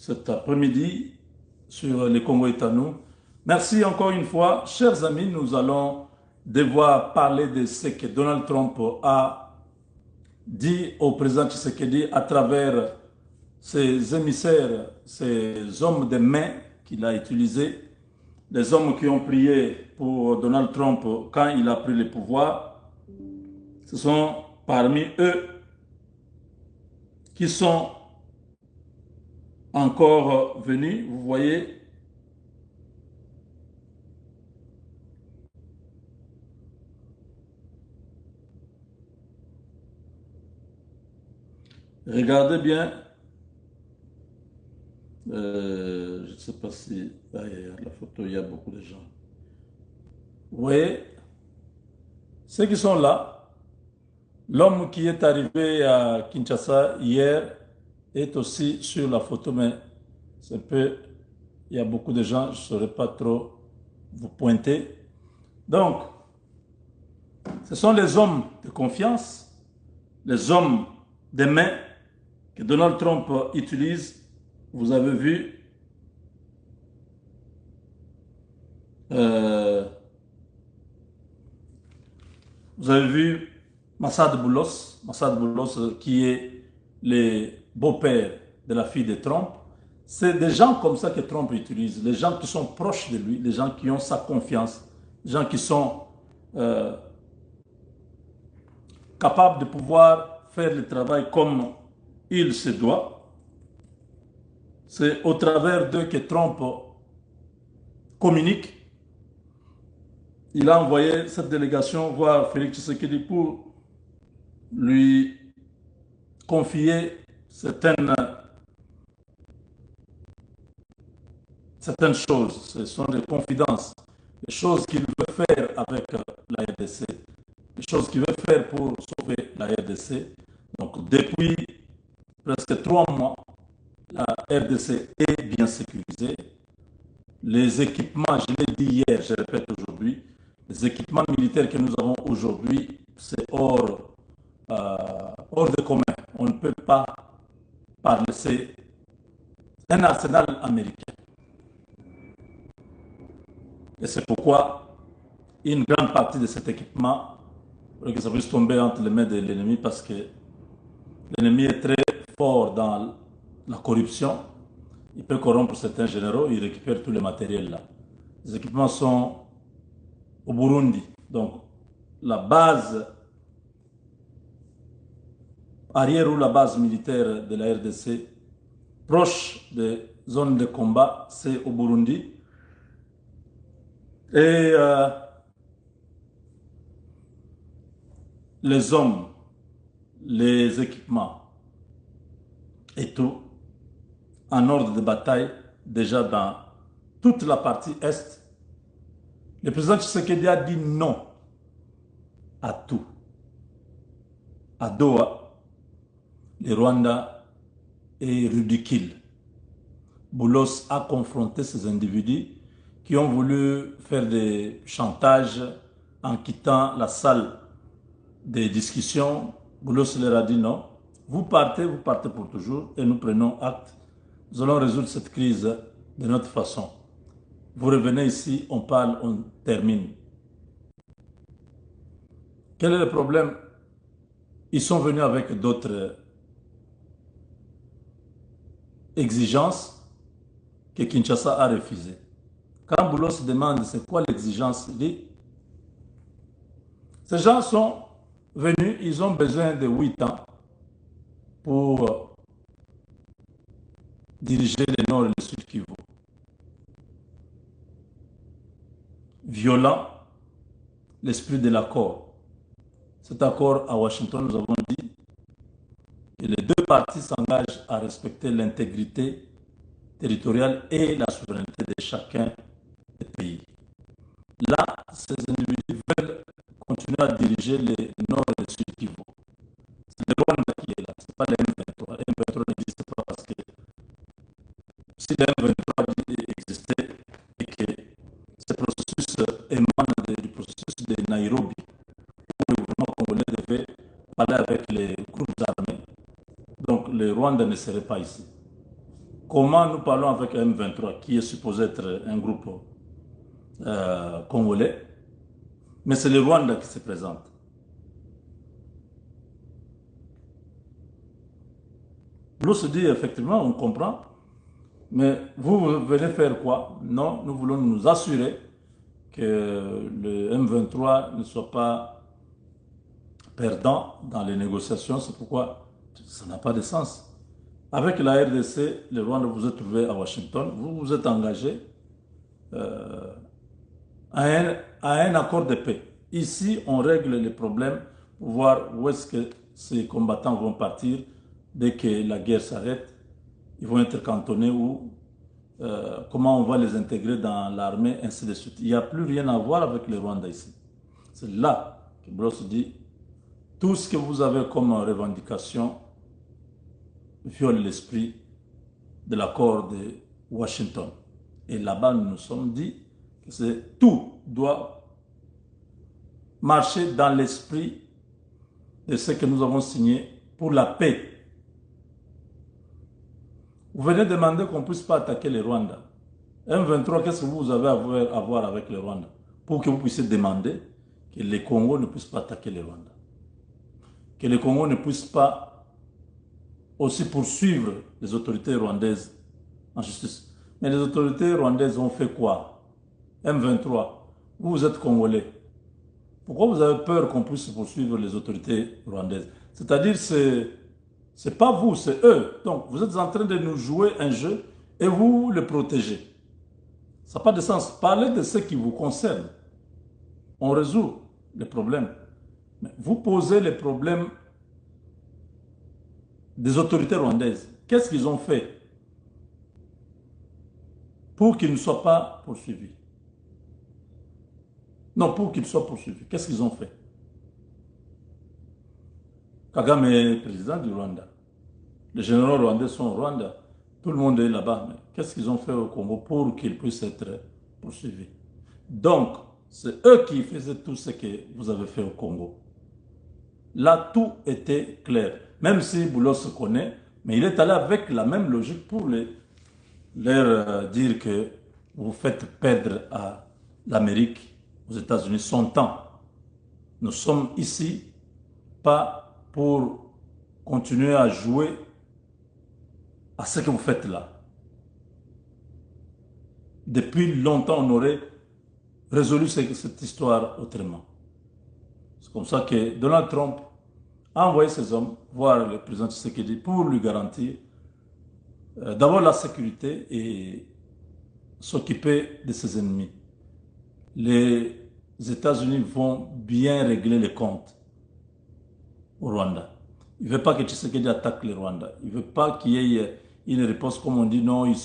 cet après-midi sur les Congo est à nous. Merci encore une fois. Chers amis, nous allons devoir parler de ce que Donald Trump a dit au président Tshisekedi à travers ses émissaires, ces hommes de main qu'il a utilisés, les hommes qui ont prié pour Donald Trump quand il a pris le pouvoir. Ce sont parmi eux qui sont encore venus, vous voyez. Regardez bien, je ne sais pas si derrière la photo il y a beaucoup de gens. Vous voyez, ceux qui sont là, l'homme qui est arrivé à Kinshasa hier est aussi sur la photo, mais c'est un peu, il y a beaucoup de gens, je ne saurais pas trop vous pointer. Donc, ce sont les hommes de confiance, les hommes de main que Donald Trump utilise. Vous avez vu, euh, vous avez vu Massad Boulos qui est le beau-père de la fille de Trump. C'est des gens comme ça que Trump utilise, les gens qui sont proches de lui, les gens qui ont sa confiance, les gens qui sont capables de pouvoir faire le travail comme il se doit. C'est au travers d'eux que Trump communique. Il a envoyé cette délégation voir Félix Tshisekedi pour lui confier certaines choses. Ce sont des confidences, des choses qu'il veut faire avec la RDC, des choses qu'il veut faire pour sauver la RDC. Donc depuis presque 3 mois, la RDC est bien sécurisée. Les équipements, je l'ai dit hier, je répète aujourd'hui, les équipements militaires que nous avons aujourd'hui, c'est hors de commun. On ne peut pas parler, c'est un arsenal américain. Et c'est pourquoi une grande partie de cet équipement, que ça puisse tomber entre les mains de l'ennemi, parce que l'ennemi est très fort dans la corruption. Il peut corrompre certains généraux, il récupère tout le matériel là. Les équipements sont au Burundi. Donc, la base arrière ou la base militaire de la RDC, proche des zones de combat, c'est au Burundi. Et les hommes, les équipements et tout, en ordre de bataille, déjà dans toute la partie est, le président Tshisekedi a dit non à tout. À Doha, le Rwanda est ridicule. Boulos a confronté ces individus qui ont voulu faire des chantages en quittant la salle des discussions. Boulos leur a dit non. Vous partez pour toujours et nous prenons acte. Nous allons résoudre cette crise de notre façon. Vous revenez ici, on parle, on termine. Quel est le problème? Ils sont venus avec d'autres exigences que Kinshasa a refusées. Quand Boulos se demande c'est quoi l'exigence, il dit ces gens sont venus, ils ont besoin de 8 ans pour diriger le nord et le sud Kivu. Violant l'esprit de l'accord. Cet accord à Washington, nous avons dit que les deux parties s'engagent à respecter l'intégrité territoriale et la souveraineté de chacun des pays. Là, ces individus veulent continuer à diriger le nord et le sud Kivu. C'est le Rwanda qui est là, ce n'est pas le M23. Le M23 n'existe pas parce que si le M23 existait et que ce processus émane du processus de Nairobi, où le gouvernement congolais devait parler avec les groupes armés, donc le Rwanda ne serait pas ici. comment nous parlons avec M23, qui est supposé être un groupe congolais, mais c'est le Rwanda qui se présente. L'eau se dit, effectivement, on comprend, mais vous venez faire quoi? Non, nous voulons nous assurer que le M23 ne soit pas perdant dans les négociations. C'est pourquoi ça n'a pas de sens. Avec la RDC, le Rwanda vous êtes trouvé à Washington, vous vous êtes engagé euh, à un accord de paix. Ici, on règle les problèmes pour voir où est-ce que ces combattants vont partir dès que la guerre s'arrête. Ils vont être cantonnés ou comment on va les intégrer dans l'armée, ainsi de suite. Il n'y a plus rien à voir avec le Rwanda ici. C'est là que Bloss dit, tout ce que vous avez comme revendication viole l'esprit de l'accord de Washington. Et là-bas, nous nous sommes dit que tout doit marcher dans l'esprit de ce que nous avons signé pour la paix. Vous venez demander qu'on ne puisse pas attaquer le Rwanda. M23, qu'est-ce que vous avez à voir avec le Rwanda? Pour que vous puissiez demander que les Congos ne puissent pas attaquer le Rwanda. Que les Congos ne puissent pas aussi poursuivre les autorités rwandaises en justice. Mais les autorités rwandaises ont fait quoi? M23, vous êtes Congolais. Pourquoi vous avez peur qu'on puisse poursuivre les autorités rwandaises? C'est-à-dire, c'est pas vous, c'est eux. Donc, vous êtes en train de nous jouer un jeu et vous le protégez. Ça n'a pas de sens. Parlez de ce qui vous concerne. On résout les problèmes. Mais vous posez les problèmes des autorités rwandaises. Qu'est-ce qu'ils ont fait pour qu'ils ne soient pas poursuivis? Non, pour qu'ils soient poursuivis. Qu'est-ce qu'ils ont fait? Kagame est président du Rwanda. Les généraux rwandais sont au Rwanda. Tout le monde est là-bas. Mais qu'est-ce qu'ils ont fait au Congo pour qu'ils puissent être poursuivis? Donc, c'est eux qui faisaient tout ce que vous avez fait au Congo. Là, tout était clair. Même si Boulot se connaît, mais il est allé avec la même logique pour leur dire que vous faites perdre à l'Amérique, aux États-Unis, son temps. Nous sommes ici pas pour continuer à jouer à ce que vous faites là. Depuis longtemps, on aurait résolu cette histoire autrement. C'est comme ça que Donald Trump a envoyé ses hommes voir le président Tshisekedi pour lui garantir d'abord la sécurité et s'occuper de ses ennemis. Les États-Unis vont bien régler les comptes au Rwanda. Il ne veut pas que Tshisekedi attaque le Rwanda. Il ne veut pas qu'il y ait une réponse comme on dit, non, ils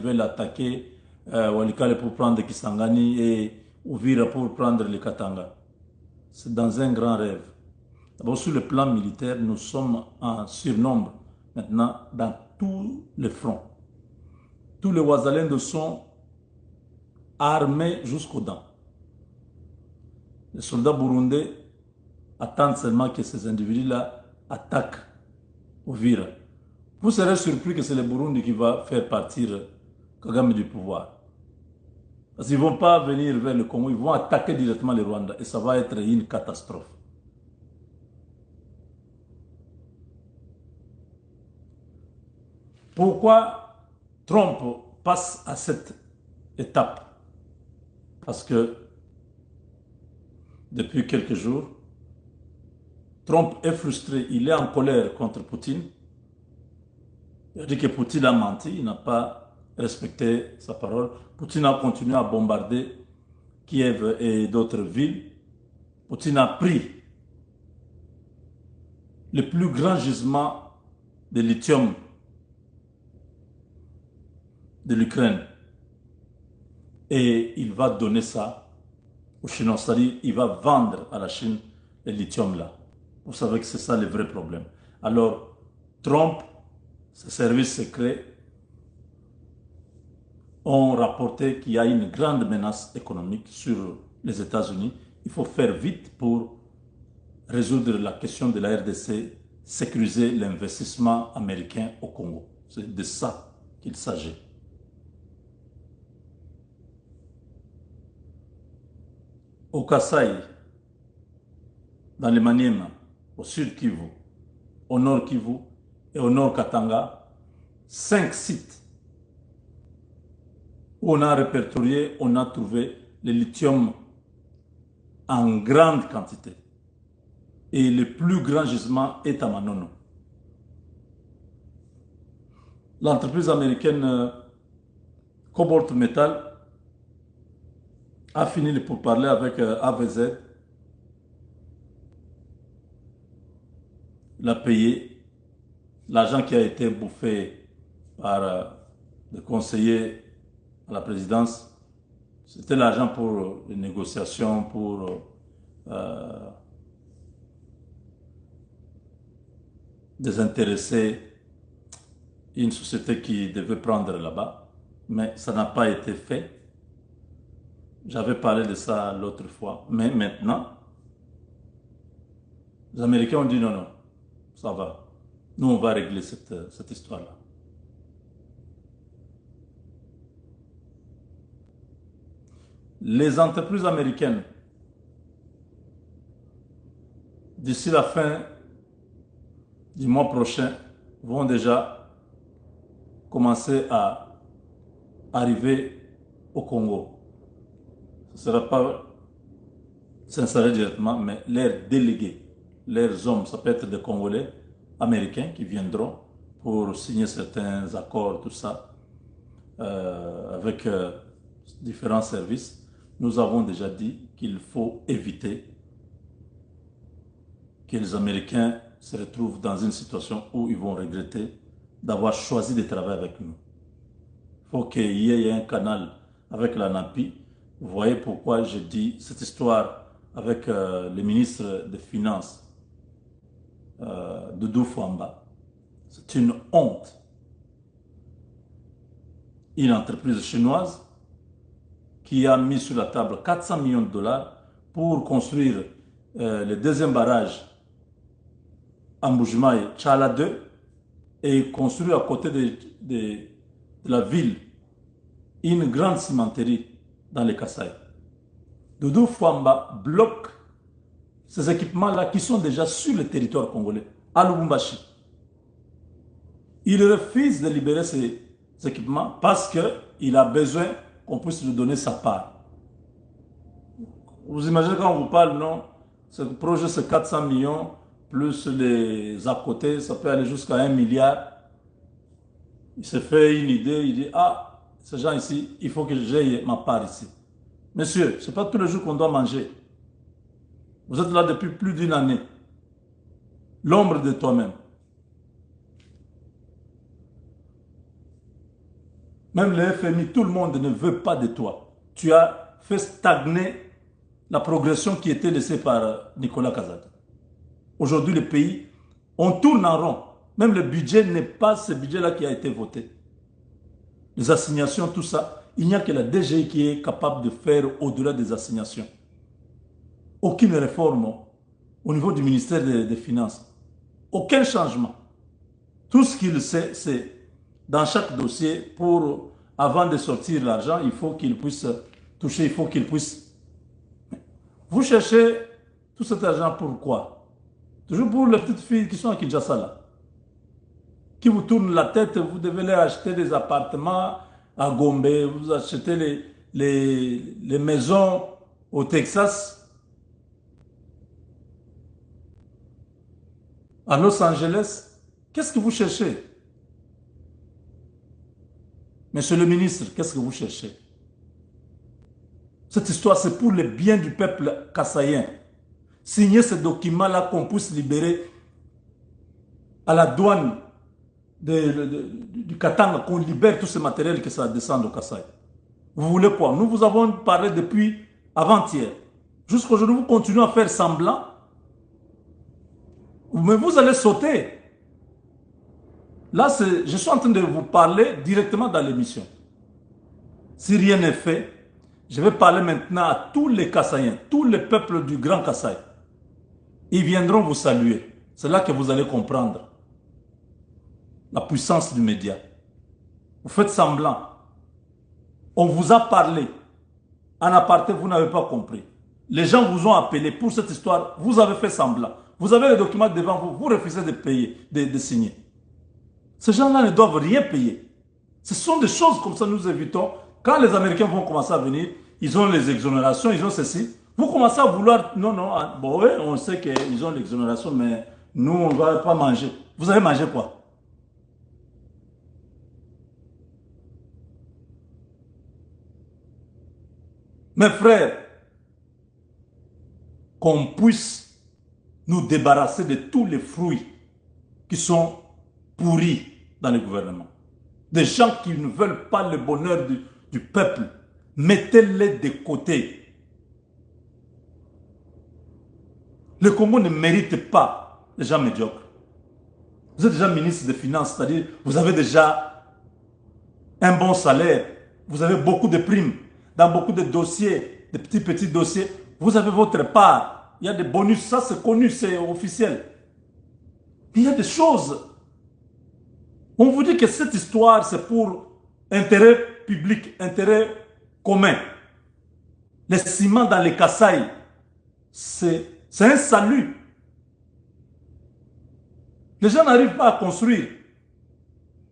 veulent attaquer Walikale pour prendre Kisangani et Uvira pour prendre le Katanga. C'est dans un grand rêve. D'abord, sur le plan militaire, nous sommes en surnombre maintenant dans tous les fronts. Tous les Ouazalènes sont armés jusqu'aux dents. Les soldats burundais attendent seulement que ces individus-là attaquent Uvira. Vous serez surpris que c'est le Burundi qui va faire partir Kagame du pouvoir. Parce qu'ils ne vont pas venir vers le Congo, ils vont attaquer directement le Rwanda et ça va être une catastrophe. Pourquoi Trump passe à cette étape? Parce que depuis quelques jours, Trump est frustré, il est en colère contre Poutine. Il a dit que Poutine a menti, il n'a pas respecté sa parole. Poutine a continué à bombarder Kiev et d'autres villes. Poutine a pris le plus grand gisement de lithium de l'Ukraine. Et il va donner ça aux Chinois. C'est-à-dire, il va vendre à la Chine le lithium là. Vous savez que c'est ça le vrai problème. Alors, Trump, ses services secrets ont rapporté qu'il y a une grande menace économique sur les États-Unis. Il faut faire vite pour résoudre la question de la RDC, sécuriser l'investissement américain au Congo. C'est de ça qu'il s'agit. Au Kasaï, dans les Maniema, au sud Kivu, au nord Kivu et au nord Katanga, 5 sites où on a répertorié, on a trouvé le lithium en grande quantité. Et le plus grand gisement est à Manono. L'entreprise américaine Cobalt Metal a fini pour parler avec AVZ. Il a payé l'argent qui a été bouffé par le conseiller à la présidence. C'était l'argent pour les négociations, pour désintéresser une société qui devait prendre là-bas. Mais ça n'a pas été fait. J'avais parlé de ça l'autre fois. Mais maintenant, les Américains ont dit non, non, ça va. Nous, on va régler cette histoire-là. Les entreprises américaines, d'ici la fin du mois prochain, vont déjà commencer à arriver au Congo. Ce ne sera pas s'installer directement, mais leurs délégués, leurs hommes, ça peut être des Congolais, Américains qui viendront pour signer certains accords, tout ça, avec différents services. Nous avons déjà dit qu'il faut éviter que les Américains se retrouvent dans une situation où ils vont regretter d'avoir choisi de travailler avec nous. Il faut qu'il y ait un canal avec la NAPI. Vous voyez pourquoi je dis cette histoire avec le ministre des Finances, Doudou Fouamba. C'est une honte. Une entreprise chinoise qui a mis sur la table 400 millions de dollars pour construire le deuxième barrage à Mbujimaï, Tchala 2, et construire à côté de la ville une grande cimenterie dans les Kasaï. Doudou Fouamba bloque ces équipements-là qui sont déjà sur le territoire congolais, à Lubumbashi. Il refuse de libérer ces équipements parce qu'il a besoin qu'on puisse lui donner sa part. Vous imaginez quand on vous parle, non, ce projet c'est 400 millions, plus les à côté, ça peut aller jusqu'à 1 milliard. Il se fait une idée, il dit, ah, ces gens ici, il faut que j'aie ma part ici. Monsieur, ce n'est pas tous les jours qu'on doit manger. Vous êtes là depuis plus d'une année. L'ombre de toi-même. Même le FMI, tout le monde ne veut pas de toi. Tu as fait stagner la progression qui était laissée par Nicolas Kazaka. Aujourd'hui, le pays, on tourne en rond. Même le budget n'est pas ce budget-là qui a été voté. Les assignations, tout ça, il n'y a que la DGI qui est capable de faire au-delà des assignations. Aucune réforme au niveau du ministère des Finances. Aucun changement. Tout ce qu'il sait, c'est dans chaque dossier, pour, avant de sortir l'argent, il faut qu'il puisse toucher, il faut qu'il puisse... Vous cherchez tout cet argent pour quoi? Toujours pour les petites filles qui sont à Kinshasa là, qui vous tournent la tête, vous devez leur acheter des appartements à Gombe, vous achetez les maisons au Texas, à Los Angeles. Qu'est-ce que vous cherchez? Monsieur le ministre, qu'est-ce que vous cherchez? Cette histoire, c'est pour le bien du peuple kassaïen. Signez ce document-là qu'on puisse libérer à la douane du Katanga, qu'on libère tout ce matériel que ça descend au Kasaï. Vous voulez quoi? Nous vous avons parlé depuis avant-hier. Jusqu'aujourd'hui, vous continuez à faire semblant. Mais vous allez sauter. Là, je suis en train de vous parler directement dans l'émission. Si rien n'est fait, je vais parler maintenant à tous les Kassaïens, tous les peuples du Grand Kasaï. Ils viendront vous saluer. C'est là que vous allez comprendre la puissance du média. Vous faites semblant. On vous a parlé. En aparté, vous n'avez pas compris. Les gens vous ont appelé pour cette histoire. Vous avez fait semblant. Vous avez les documents devant vous. Vous refusez de payer, de signer. Ces gens-là ne doivent rien payer. Ce sont des choses comme ça nous évitons. Quand les Américains vont commencer à venir, ils ont les exonérations, ils ont ceci. Vous commencez à vouloir... Non, non, bon, oui, on sait qu'ils ont l'exonération, mais nous, on ne va pas manger. Vous allez manger quoi? Mes frères, qu'on puisse nous débarrasser de tous les fruits qui sont pourris dans le gouvernement. Des gens qui ne veulent pas le bonheur du peuple. Mettez-les de côté. Le Congo ne mérite pas les gens médiocres. Vous êtes déjà ministre des Finances, c'est-à-dire vous avez déjà un bon salaire, vous avez beaucoup de primes dans beaucoup de dossiers, de petits dossiers. Vous avez votre part. Il y a des bonus, ça c'est connu, c'est officiel. Il y a des choses. On vous dit que cette histoire, c'est pour intérêt public, intérêt commun. Les ciments dans les Kasaï, c'est un salut. Les gens n'arrivent pas à construire.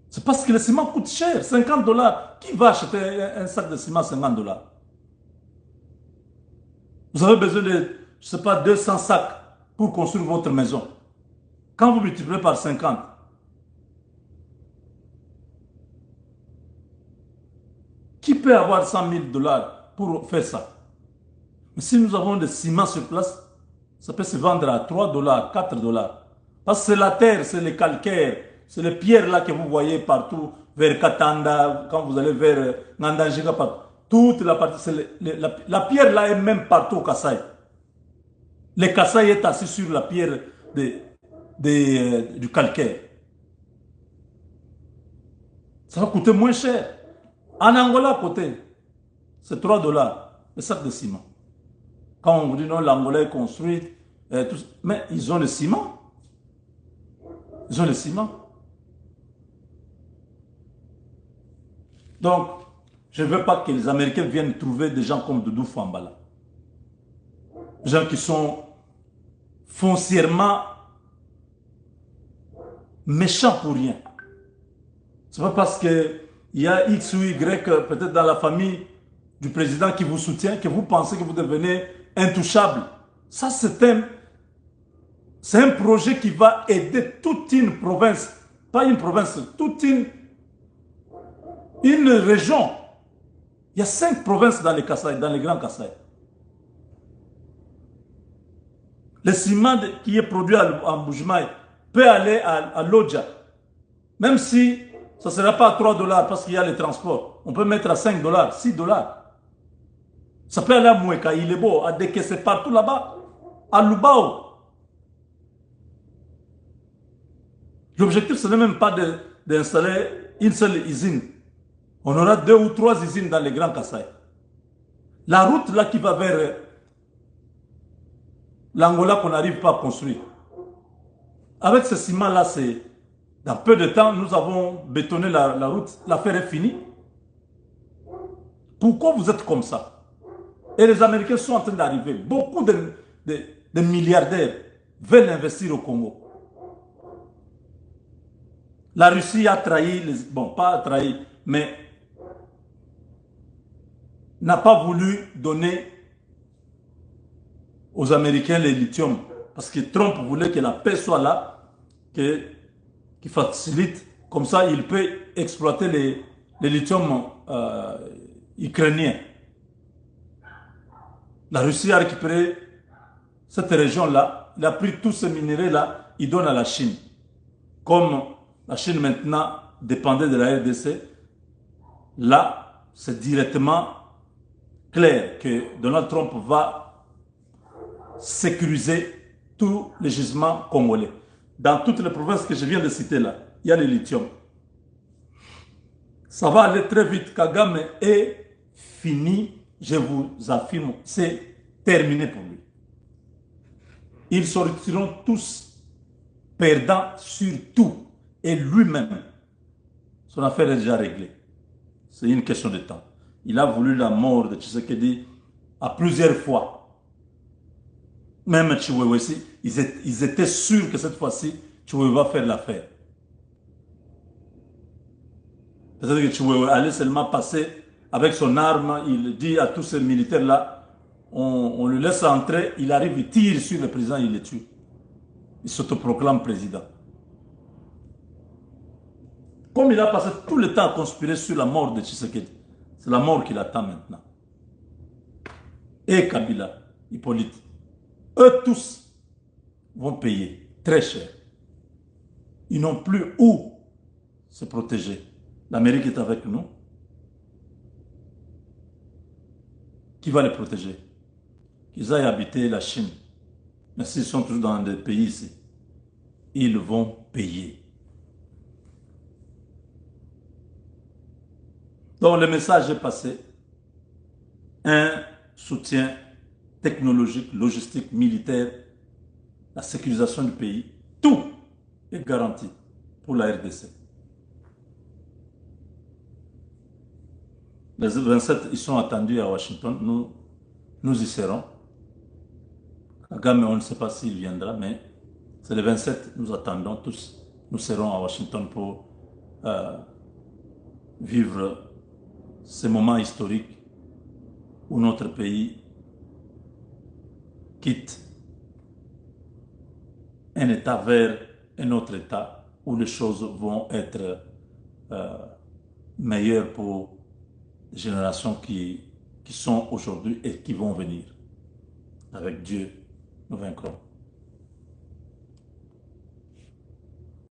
C'est parce que le ciment coûte cher, 50 dollars. Qui va acheter un sac de ciment à 50 dollars? Vous avez besoin de, je ne sais pas, 200 sacs pour construire votre maison. Quand vous multipliez par 50, qui peut avoir 100 000 dollars pour faire ça? Mais si nous avons des ciments sur place, ça peut se vendre à 3 dollars, 4 dollars. Parce que c'est la terre, c'est le calcaire, c'est les pierres là que vous voyez partout, vers Katanda, quand vous allez vers Ngandanjiga, toute la partie, la pierre là est même partout au Kasaï. Le Kasaï est assis sur la pierre du calcaire. Ça va coûter moins cher. En Angola, à côté, c'est 3 dollars le sac de ciment. Quand on vous dit non, l'Angola est construite, mais ils ont le ciment. Ils ont le ciment. Donc, je ne veux pas que les Américains viennent trouver des gens comme Doudou Fambala. Des gens qui sont foncièrement méchants pour rien. Ce n'est pas parce qu'il y a X ou Y, peut-être dans la famille du président qui vous soutient, que vous pensez que vous devenez intouchable. Ça, c'est un projet qui va aider toute une province, pas une province, toute une région. Il y a 5 provinces dans les Kasaï, dans les grands Kasaï. Le ciment qui est produit en Mbujimaï peut aller à Lodja. Même si ça ne sera pas à 3 dollars parce qu'il y a les transports. On peut mettre à 5 dollars, 6 dollars. Ça peut aller à Moueka, Ilebo, à Dekese, partout là-bas. À Lubao. L'objectif, ce n'est même pas d'installer une seule usine. On aura 2 ou 3 usines dans les grands Kasaï. La route là qui va vers l'Angola qu'on n'arrive pas à construire. Avec ce ciment-là, dans peu de temps, nous avons bétonné la route. L'affaire est finie. Pourquoi vous êtes comme ça? Et les Américains sont en train d'arriver. Beaucoup de milliardaires veulent investir au Congo. La Russie a trahi, bon, pas trahi, mais n'a pas voulu donner aux Américains le lithium. Parce que Trump voulait que la paix soit là, qui facilite. Comme ça, il peut exploiter les lithium ukrainien. La Russie a récupéré cette région-là. Il a pris tous ces minéraux-là, il donne à la Chine. Comme la Chine maintenant dépendait de la RDC, là, c'est directement clair que Donald Trump va sécuriser tous les gisements congolais. Dans toutes les provinces que je viens de citer là, il y a le lithium. Ça va aller très vite. Kagame est fini, je vous affirme, c'est terminé pour lui. Ils sortiront tous perdants sur tout. Et lui-même, son affaire est déjà réglée. C'est une question de temps. Il a voulu la mort de Tshisekedi à plusieurs fois. Même Chiwewe, ils étaient sûrs que cette fois-ci, Chiwewe va faire l'affaire. C'est-à-dire que Chiwewe allait seulement passer avec son arme, il dit à tous ces militaires-là, on le laisse entrer, il arrive, il tire sur le président, il le tue. Il s'autoproclame président. Comme il a passé tout le temps à conspirer sur la mort de Tshisekedi, c'est la mort qui l'attend maintenant. Et Kabila, Hippolyte, eux tous vont payer très cher. Ils n'ont plus où se protéger. L'Amérique est avec nous. Qui va les protéger? Qu'ils aillent habiter la Chine. Mais s'ils sont toujours dans des pays ici, ils vont payer. Donc le message est passé. Un soutien technologique, logistique, militaire, la sécurisation du pays, tout est garanti pour la RDC. Les 27, ils sont attendus à Washington. Nous y serons. Kagame, on ne sait pas s'il viendra, mais c'est les 27, nous attendons tous. Nous serons à Washington pour vivre ces moments historiques où notre pays quitte un État vers un autre État, où les choses vont être meilleures pour les générations qui sont aujourd'hui et qui vont venir. Avec Dieu, nous vaincrons.